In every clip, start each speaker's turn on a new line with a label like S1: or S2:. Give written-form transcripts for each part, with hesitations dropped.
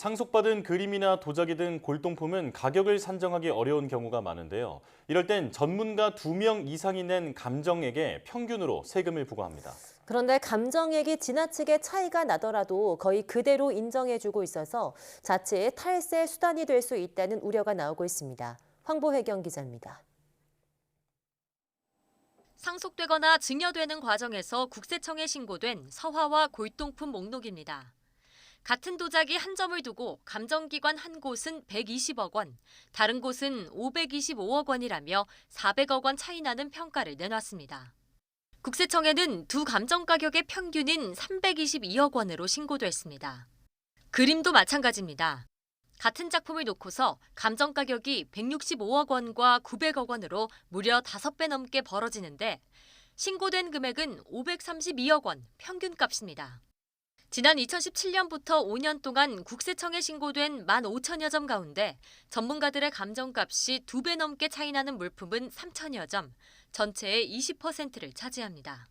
S1: 상속받은 그림이나 도자기 등 골동품은 가격을 산정하기 어려운 경우가 많은데요. 이럴 땐 전문가 2명 이상이 낸 감정액에 평균으로 세금을 부과합니다.
S2: 그런데 감정액이 지나치게 차이가 나더라도 거의 그대로 인정해주고 있어서 자칫 탈세 수단이 될 수 있다는 우려가 나오고 있습니다. 황보혜경 기자입니다.
S3: 상속되거나 증여되는 과정에서 국세청에 신고된 서화와 골동품 목록입니다. 같은 도자기 한 점을 두고 감정기관 한 곳은 120억 원, 다른 곳은 525억 원이라며 400억 원 차이 나는 평가를 내놨습니다. 국세청에는 두 감정 가격의 평균인 322억 원으로 신고됐습니다. 그림도 마찬가지입니다. 같은 작품을 놓고서 감정 가격이 165억 원과 900억 원으로 무려 5배 넘게 벌어지는데 신고된 금액은 532억 원 평균값입니다. 지난 2017년부터 5년 동안 국세청에 신고된 15,000여 점 가운데 전문가들의 감정값이 2배 넘게 차이나는 물품은 3,000여 점, 전체의 20%를 차지합니다.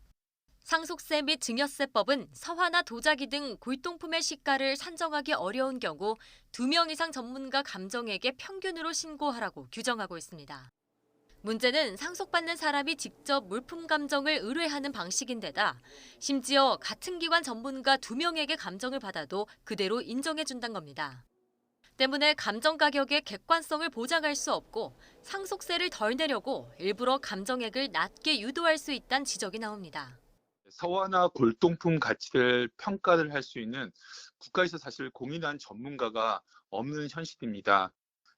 S3: 상속세 및 증여세법은 서화나 도자기 등 골동품의 시가를 산정하기 어려운 경우 2명 이상 전문가 감정액의 평균으로 신고하라고 규정하고 있습니다. 문제는 상속받는 사람이 직접 물품 감정을 의뢰하는 방식인데다 심지어 같은 기관 전문가 2명에게 감정을 받아도 그대로 인정해준다는 겁니다. 때문에 감정 가격의 객관성을 보장할 수 없고 상속세를 덜 내려고 일부러 감정액을 낮게 유도할 수 있다는 지적이 나옵니다.
S4: 서화나 골동품 가치를 평가를 할 수 있는 국가에서 사실 공인한 전문가가 없는 현실입니다.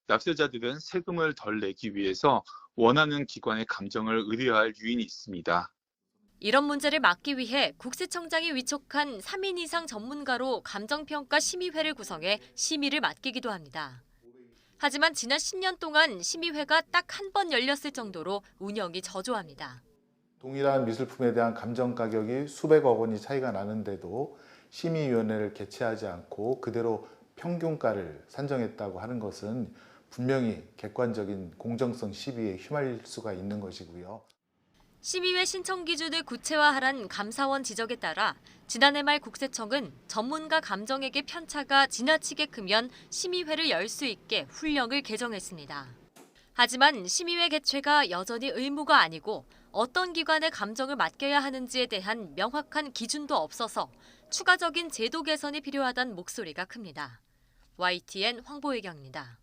S4: 납세자들은 세금을 덜 내기 위해서 원하는 기관의 감정을 의뢰할 유인이 있습니다.
S3: 이런 문제를 막기 위해 국세청장이 위촉한 3인 이상 전문가로 감정평가 심의회를 구성해 심의를 맡기기도 합니다. 하지만 지난 10년 동안 심의회가 딱 한 번 열렸을 정도로 운영이 저조합니다.
S5: 동일한 미술품에 대한 감정 가격이 수백억 원이 차이가 나는데도 심의위원회를 개최하지 않고 그대로 평균가를 산정했다고 하는 것은 분명히 객관적인 공정성 시비에 휘말릴 수가 있는 것이고요.
S3: 심의회 신청 기준을 구체화하란 감사원 지적에 따라 지난해 말 국세청은 전문가 감정액의 편차가 지나치게 크면 심의회를 열 수 있게 훈령을 개정했습니다. 하지만 심의회 개최가 여전히 의무가 아니고 어떤 기관에 감정을 맡겨야 하는지에 대한 명확한 기준도 없어서 추가적인 제도 개선이 필요하다는 목소리가 큽니다. YTN 황보혜경입니다.